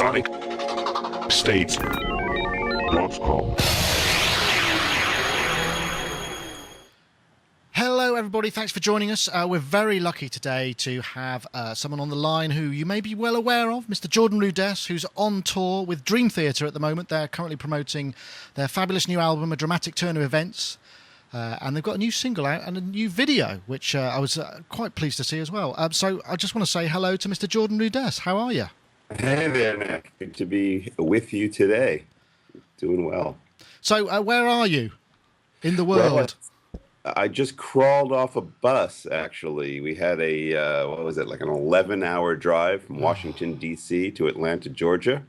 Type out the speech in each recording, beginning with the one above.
SonicStates.com. Hello everybody, thanks for joining us. We're very lucky today to have someone on the line who you may be well aware of, Mr. Jordan Rudess, who's on tour with Dream Theater at the moment. They're currently promoting their fabulous new album, A Dramatic Turn of Events, and they've got a new single out and a new video, which I was quite pleased to see as well. So I just want to say hello to Mr. Jordan Rudess. How are you? Hey there, Nick. Good to be with you today. Doing well. So where are you in the world? Well, I just crawled off a bus, actually. We had a, what was it, like an 11-hour drive from Washington, D.C. to Atlanta, Georgia.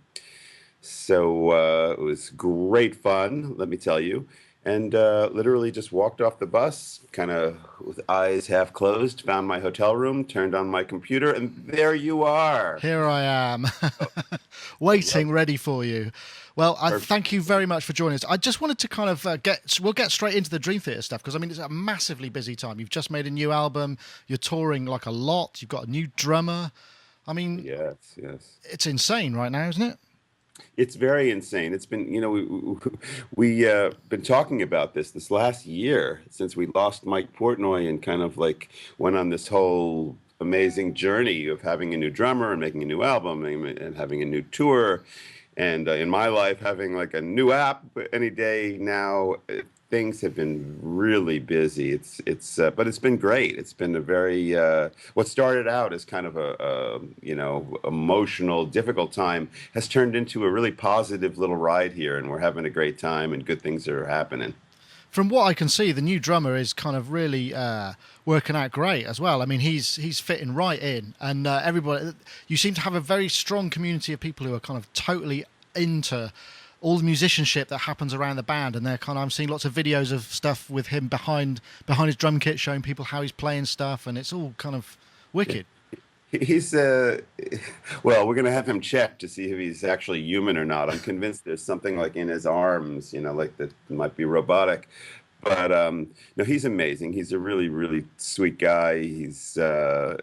So it was great fun, let me tell you. And literally just walked off the bus, kind of with eyes half closed, found my hotel room, turned on my computer, and there you are. Here I am, waiting, ready for you. Well, I thank you very much for joining us. I just wanted to kind of we'll get straight into the Dream Theater stuff, because, I mean, it's a massively busy time. You've just made a new album. You're touring like a lot. You've got a new drummer. I mean, yes. It's insane right now, isn't it? It's very insane. It's been, we been talking about this last year since we lost Mike Portnoy and kind of like went on this whole amazing journey of having a new drummer and making a new album and having a new tour. And in my life, having like a new app any day now, things have been really busy. But it's been great. It's been a very, what started out as kind of a emotional, difficult time has turned into a really positive little ride here, and we're having a great time and good things are happening. From what I can see, the new drummer is kind of really working out great as well. I mean, he's fitting right in, and everybody. You seem to have a very strong community of people who are kind of totally into all the musicianship that happens around the band, and they're kind of. I'm seeing lots of videos of stuff with him behind his drum kit, showing people how he's playing stuff, and it's all kind of wicked. He's well, we're going to have him checked to see if he's actually human or not. I'm convinced there's something like in his arms, like that might be robotic. But no, he's amazing. He's a really, really sweet guy. He's a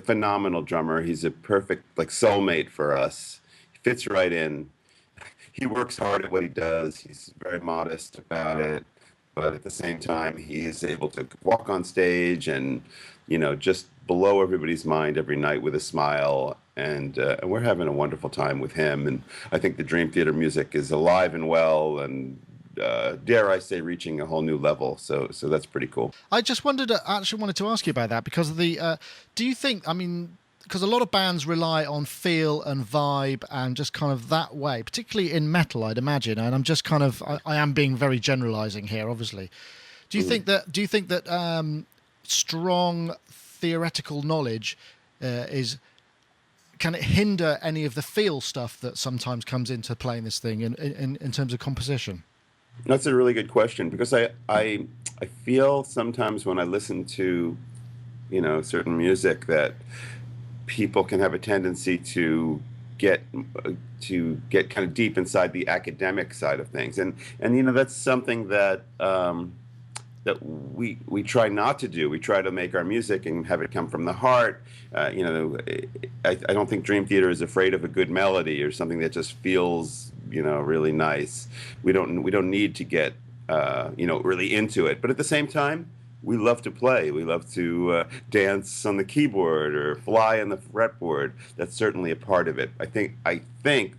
phenomenal drummer. He's a perfect like soulmate for us. He fits right in. He works hard at what he does. He's very modest about it. But at the same time, he is able to walk on stage and, just blow everybody's mind every night with a smile. And we're having a wonderful time with him. And I think the Dream Theater music is alive and well and, dare I say, reaching a whole new level. So that's pretty cool. I just wanted to ask you about that because of the, do you think, I mean, because a lot of bands rely on feel and vibe and just kind of that way, particularly in metal, I'd imagine. And I'm just kind of, I am being very generalizing here, obviously. Do you think that strong theoretical knowledge can it hinder any of the feel stuff that sometimes comes into playing this thing in terms of composition? That's a really good question, because I feel sometimes when I listen to, certain music that people can have a tendency to get kind of deep inside the academic side of things, and that's something that that we try not to do. We try to make our music and have it come from the heart. I don't think Dream Theater is afraid of a good melody or something that just feels really nice. We don't need to get really into it, but at the same time, we love to play. We love to dance on the keyboard or fly on the fretboard. That's certainly a part of it. I think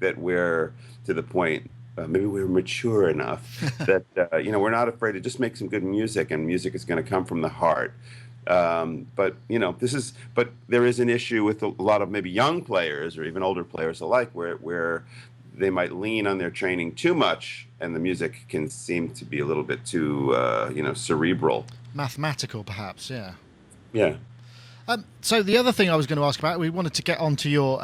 that we're to the point, maybe we're mature enough that we're not afraid to just make some good music, and music is going to come from the heart. But there is an issue with a lot of maybe young players or even older players alike, where they might lean on their training too much, and the music can seem to be a little bit too cerebral. Mathematical, perhaps, yeah. Yeah. So the other thing I was going to ask about, we wanted to get onto your,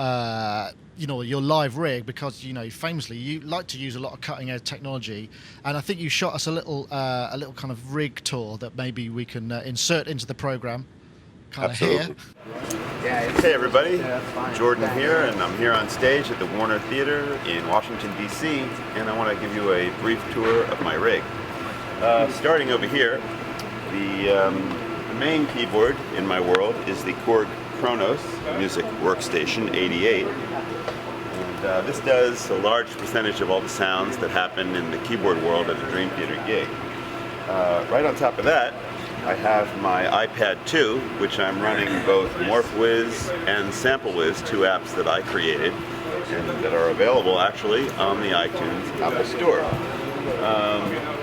your live rig, because famously you like to use a lot of cutting-edge technology, and I think you shot us a little kind of rig tour that maybe we can insert into the program. Kind of here. Hey everybody, Jordan here, and I'm here on stage at the Warner Theater in Washington, D.C., and I want to give you a brief tour of my rig. Starting over here, the main keyboard in my world is the Korg Kronos Music Workstation 88. this does a large percentage of all the sounds that happen in the keyboard world at a Dream Theater gig. Right on top of that, I have my iPad 2, which I'm running both MorphWiz and SampleWiz, 2 apps that I created and that are available actually on the iTunes Apple Store.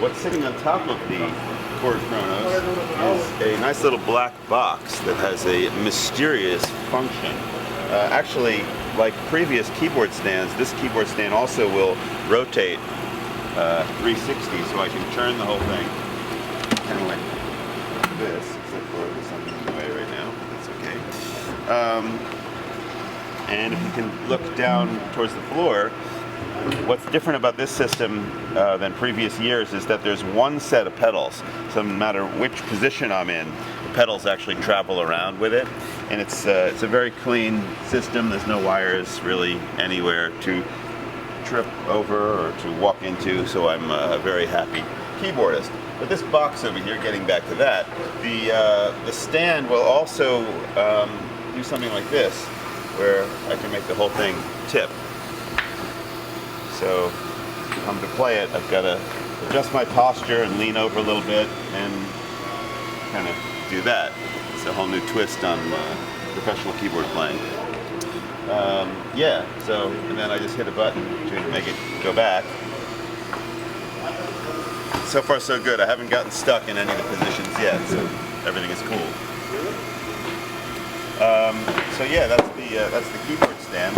What's sitting on top of the Chord Chronos is a nice little black box that has a mysterious function. Actually, like previous keyboard stands, this keyboard stand also will rotate 360, so I can turn the whole thing kind of like this, except for there's something in the way right now, but that's okay. And if you can look down towards the floor, what's different about this system than previous years is that there's one set of pedals. So no matter which position I'm in, the pedals actually travel around with it. And it's a very clean system. There's no wires really anywhere to trip over or to walk into, so I'm a very happy keyboardist. But this box over here, getting back to that, the stand will also do something like this, where I can make the whole thing tip. So if I'm to play it, I've got to adjust my posture and lean over a little bit and kind of do that. It's a whole new twist on professional keyboard playing. Yeah, so, and then I just hit a button to make it go back. So far so good. I haven't gotten stuck in any of the positions yet, so everything is cool. So yeah, that's the keyboard stand.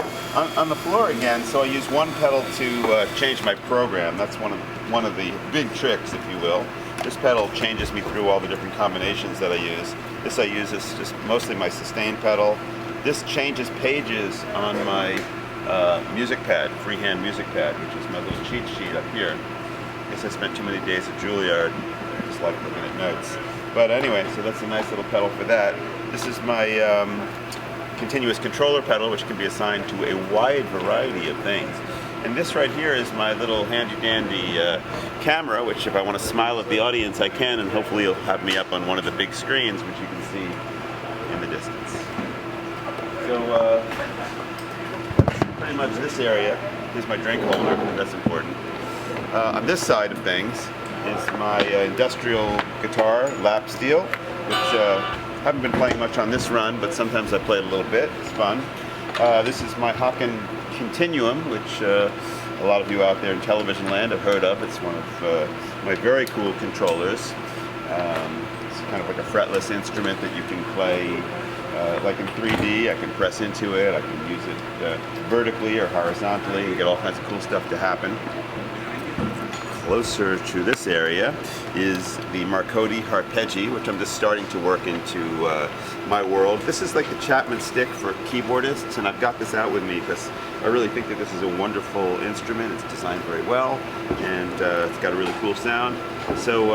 On the floor again, so I use one pedal to change my program. That's one of the big tricks, if you will. This pedal changes me through all the different combinations that I use. This I use as just mostly my sustain pedal. This changes pages on my music pad, freehand music pad, which is my little cheat sheet up here. I guess I spent too many days at Juilliard. I just like looking at notes. But anyway, so that's a nice little pedal for that. This is my continuous controller pedal, which can be assigned to a wide variety of things. And this right here is my little handy-dandy camera, which if I want to smile at the audience, I can, and hopefully you'll have me up on one of the big screens, which you can see in the distance. So that's pretty much this area. Here's my drink holder, that's important. On this side of things is my industrial guitar, lap steel, which haven't been playing much on this run, but sometimes I play it a little bit. It's fun. This is my Hawken Continuum, which a lot of you out there in television land have heard of. It's one of my very cool controllers. It's kind of like a fretless instrument that you can play like in 3D. I can press into it. I can use it vertically or horizontally and get all kinds of cool stuff to happen. Closer to this area is the Marconi Harpeggi, which I'm just starting to work into my world. This is like the Chapman stick for keyboardists, and I've got this out with me because I really think that this is a wonderful instrument. It's designed very well, and it's got a really cool sound. So,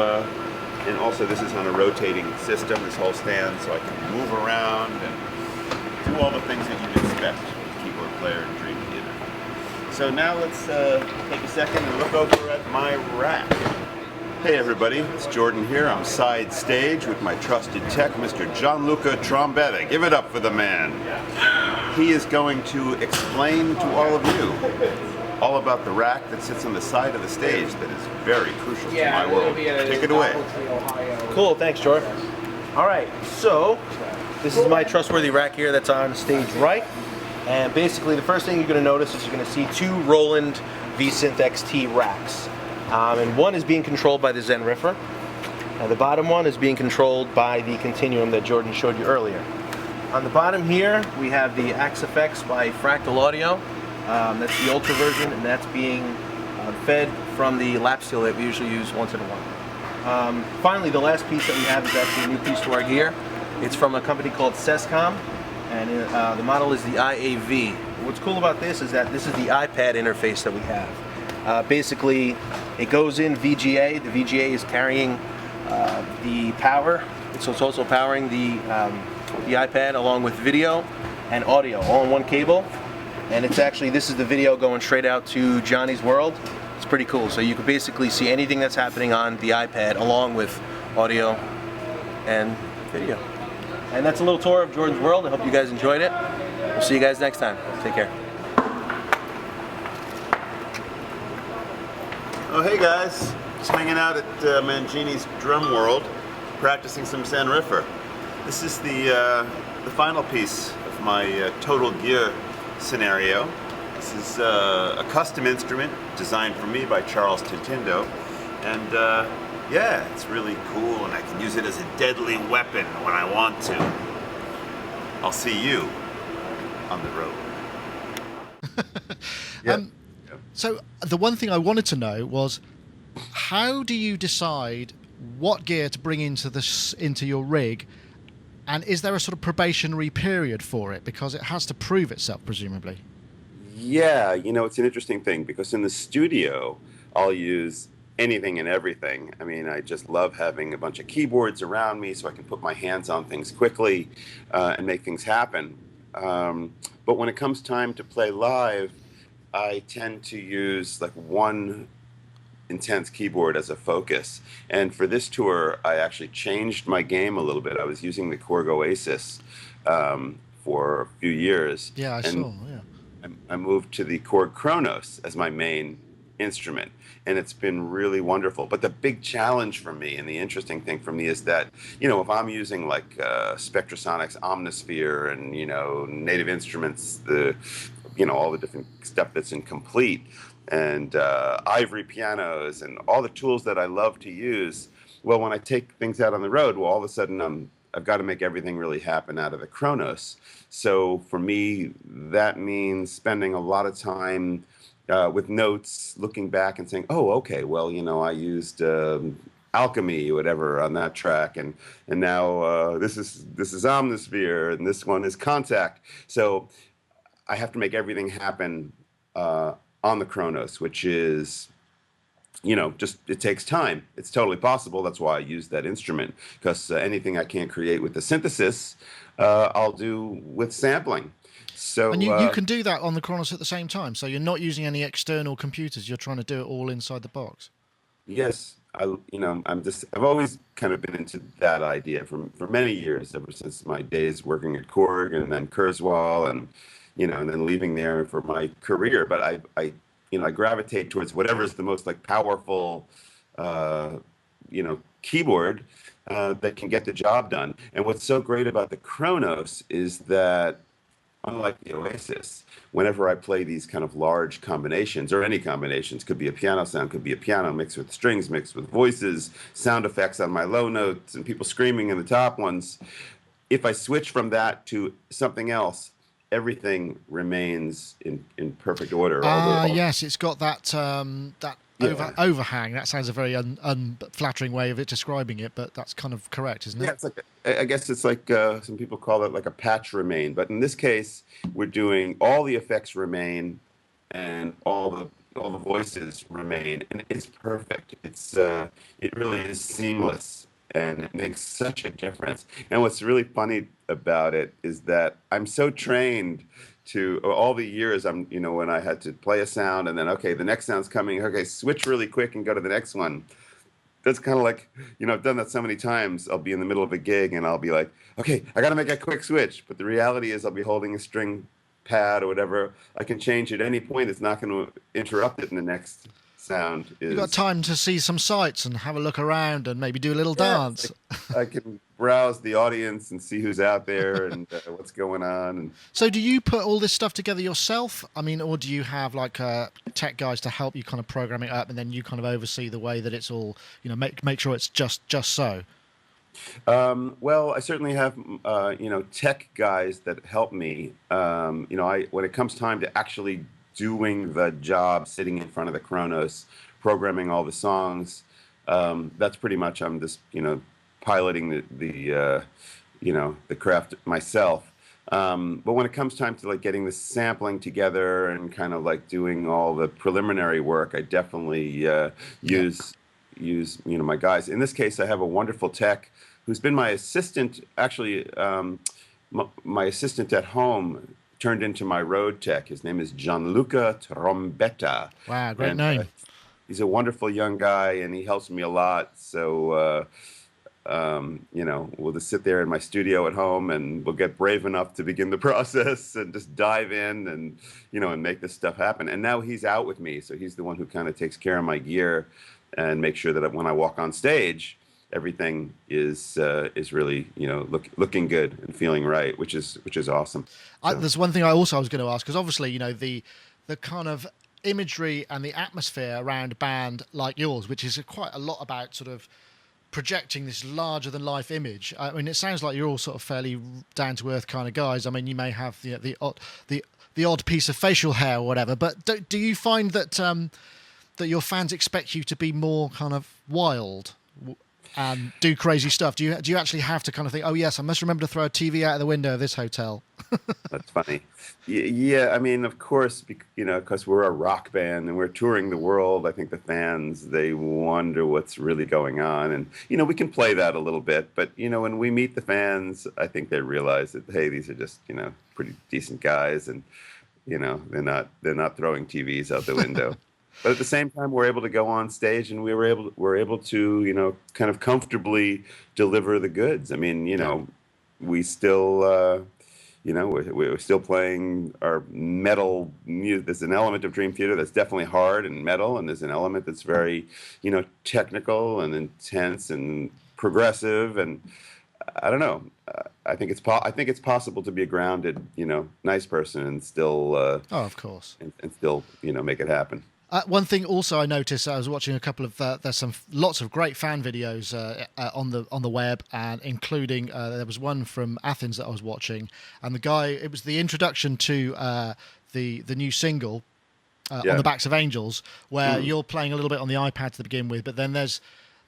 and also this is on a rotating system, this whole stand, so I can move around and do all the things that you'd expect with a keyboard player in Dream Theater. So now let's take a second and look over at my rack. Hey everybody, it's Jordan here. I'm side stage with my trusted tech, Mr. Gianluca Trombetta. Give it up for the man. He is going to explain to all of you all about the rack that sits on the side of the stage that is very crucial to my world. Take it away. Cool, thanks Jordan. Alright, so this is my trustworthy rack here that's on stage right. And basically the first thing you're going to notice is you're going to see 2 Roland V-Synth XT racks. And one is being controlled by the Zen Riffer. And the bottom one is being controlled by the Continuum that Jordan showed you earlier. On the bottom here we have the Axe FX by Fractal Audio. That's the Ultra version, and that's being fed from the lap steel that we usually use once in a while. Finally, the last piece that we have is actually a new piece to our gear. It's from a company called Sescom. And the model is the IAV. What's cool about this is that this is the iPad interface that we have. Basically, it goes in VGA. The VGA is carrying the power, so it's also powering the iPad along with video and audio all in one cable. And it's actually, this is the video going straight out to Johnny's World. It's pretty cool. So you can basically see anything that's happening on the iPad along with audio and video. And that's a little tour of Jordan's World. I hope you guys enjoyed it. We'll see you guys next time. Take care. Oh, hey guys. Just hanging out at Mangini's Drum World, practicing some Sanrifer. This is the final piece of my total gear scenario. This is a custom instrument designed for me by Charles Tintindo. And yeah, it's really cool, and I can use it as a deadly weapon when I want to. I'll see you on the road. Yeah. So the one thing I wanted to know was, how do you decide what gear to bring into your rig, and is there a sort of probationary period for it, because it has to prove itself, presumably? Yeah, it's an interesting thing, because in the studio I'll use anything and everything. I mean, I just love having a bunch of keyboards around me so I can put my hands on things quickly and make things happen. But when it comes time to play live, I tend to use like one intense keyboard as a focus. And for this tour, I actually changed my game a little bit. I was using the Korg Oasis for a few years. Yeah, I saw, yeah. I moved to the Korg Kronos as my main instrument, and it's been really wonderful. But the big challenge for me, and the interesting thing for me, is that, if I'm using like Spectrasonics Omnisphere and, Native Instruments, all the different stuff that's incomplete, and ivory pianos and all the tools that I love to use. Well, when I take things out on the road, well, all of a sudden I've got to make everything really happen out of the Kronos. So for me, that means spending a lot of time with notes, looking back and saying, oh, okay, well, I used Alchemy or whatever on that track, and now this is Omnisphere, and this one is Contact. So I have to make everything happen on the Kronos, which is, it takes time. It's totally possible. That's why I use that instrument, because anything I can't create with the synthesis, I'll do with sampling. So, and you can do that on the Kronos at the same time. So you're not using any external computers. You're trying to do it all inside the box. Yes, I've always kind of been into that idea for many years, ever since my days working at Korg and then Kurzweil and then leaving there for my career. But I gravitate towards whatever is the most like powerful, keyboard that can get the job done. And what's so great about the Kronos is that, unlike the Oasis, whenever I play these kind of large combinations, or any combinations, could be a piano sound, could be a piano mixed with strings, mixed with voices, sound effects on my low notes, and people screaming in the top ones, if I switch from that to something else, everything remains in perfect order. Yes, it's got that overhang. That sounds a very unflattering way of it describing it, but that's kind of correct, isn't it? Yeah, it's like, I guess it's like some people call it like a patch remain, but in this case, we're doing all the effects remain and all the voices remain, and it's perfect. It really is seamless, and it makes such a difference. And what's really funny about it is that I'm so trained to all the years when I had to play a sound and then, okay, the next sound's coming, okay, switch really quick and go to the next one. That's kind of like, I've done that so many times. I'll be in the middle of a gig and I'll be like, okay, I got to make a quick switch. But the reality is I'll be holding a string pad or whatever. I can change at any point. It's not going to interrupt it in the next sound. You've got time to see some sights and have a look around and maybe do a little dance. I can browse the audience and see who's out there and what's going on. And so do you put all this stuff together yourself? I mean, or do you have like tech guys to help you kind of program it up, and then you kind of oversee the way that it's all, make sure it's just so? Well, I certainly have, tech guys that help me. When it comes time to actually doing the job, sitting in front of the Kronos, programming all the songs, that's pretty much, I'm just, piloting the craft myself. But when it comes time to like getting the sampling together and kind of like doing all the preliminary work, I definitely use my guys. In this case, I have a wonderful tech who's been my assistant. Actually, my assistant at home turned into my road tech. His name is Gianluca Trombetta. Wow, great name. He's a wonderful young guy, and he helps me a lot. So we'll just sit there in my studio at home, and we'll get brave enough to begin the process and just dive in and make this stuff happen. And now he's out with me, so he's the one who kind of takes care of my gear and makes sure that when I walk on stage, everything is really looking good and feeling right, which is awesome. So. There's one thing I was going to ask, because obviously the kind of imagery and the atmosphere around a band like yours, which is quite a lot about sort of projecting this larger than life image. I mean, it sounds like you're all sort of fairly down to earth kind of guys. I mean, you may have the odd piece of facial hair or whatever, but do you find that that your fans expect you to be more kind of wild and do crazy stuff? Do you actually have to kind of think, oh yes, I must remember to throw a TV out of the window of this hotel? That's funny. Yeah, I mean, of course, because we're a rock band and we're touring the world, I think the fans, they wonder what's really going on. And, we can play that a little bit. But, when we meet the fans, I think they realize that, hey, these are just, pretty decent guys. And, they're not throwing TVs out the window. But at the same time, we're able to go on stage and we're able to, kind of comfortably deliver the goods. I mean, we still... we're still playing our metal music. There's an element of Dream Theater that's definitely hard and metal, and there's an element that's very, technical and intense and progressive. And I don't know. I think it's possible to be a grounded, nice person and still. Oh, of course. And still, make it happen. One thing also I noticed, I was watching a couple of there's lots of great fan videos on the web, and including there was one from Athens that I was watching, and it was the introduction to the new single On the Backs of Angels, where you're playing a little bit on the iPad to begin with, but then there's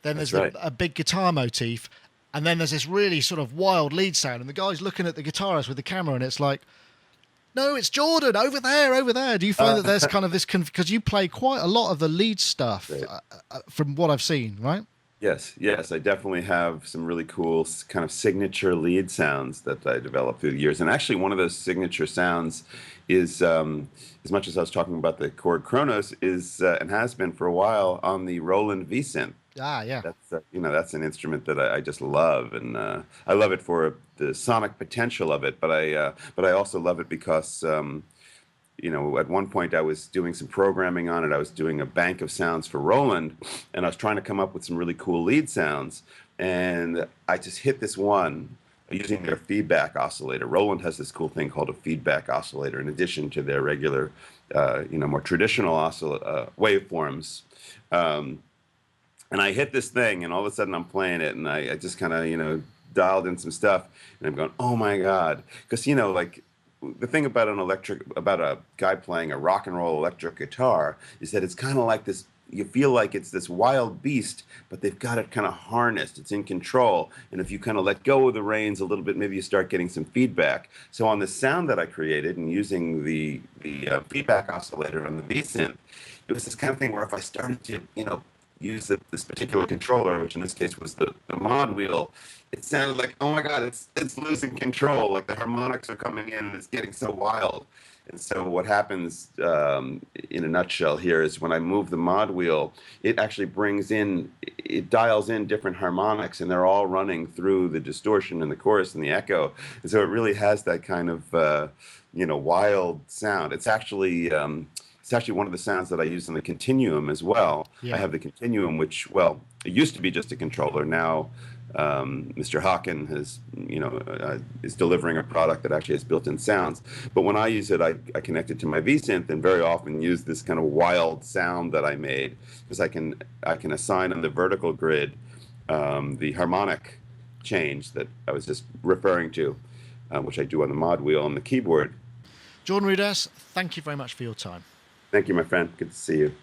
right. a big guitar motif, and then there's this really sort of wild lead sound, and the guy's looking at the guitarist with the camera, and it's like, no, it's Jordan over there. Do you find that there's kind of this, because you play quite a lot of the lead stuff from what I've seen, right? Yes, I definitely have some really cool kind of signature lead sounds that I developed through the years. And actually one of those signature sounds is, as much as I was talking about the chord Kronos, is and has been for a while on the Roland V-Synth. Ah, yeah. That's that's an instrument that I just love, and I love it for the sonic potential of it. But I also love it because at one point I was doing some programming on it. I was doing a bank of sounds for Roland, and I was trying to come up with some really cool lead sounds. And I just hit this one using their feedback oscillator. Roland has this cool thing called a feedback oscillator, in addition to their regular, more traditional waveforms. And I hit this thing, and all of a sudden I'm playing it, and I just kind of, dialed in some stuff, and I'm going, oh my God. Because, like the thing about about a guy playing a rock and roll electric guitar is that it's kind of like this, you feel like it's this wild beast, but they've got it kind of harnessed, it's in control. And if you kind of let go of the reins a little bit, maybe you start getting some feedback. So on the sound that I created and using the feedback oscillator on the V-Synth, it was this kind of thing where if I started to, use this particular controller, which in this case was the mod wheel, it sounded like, oh my God, it's losing control. Like the harmonics are coming in and it's getting so wild. And so what happens in a nutshell here is when I move the mod wheel, it actually it dials in different harmonics, and they're all running through the distortion and the chorus and the echo. And so it really has that kind of, wild sound. It's actually one of the sounds that I use in the Continuum as well. Yeah. I have the Continuum, which, it used to be just a controller. Now, Mr. Hawken is delivering a product that actually has built-in sounds. But when I use it, I connect it to my V-Synth and very often use this kind of wild sound that I made, because I can assign on the vertical grid the harmonic change that I was just referring to, which I do on the mod wheel on the keyboard. Jordan Rudess, thank you very much for your time. Thank you, my friend. Good to see you.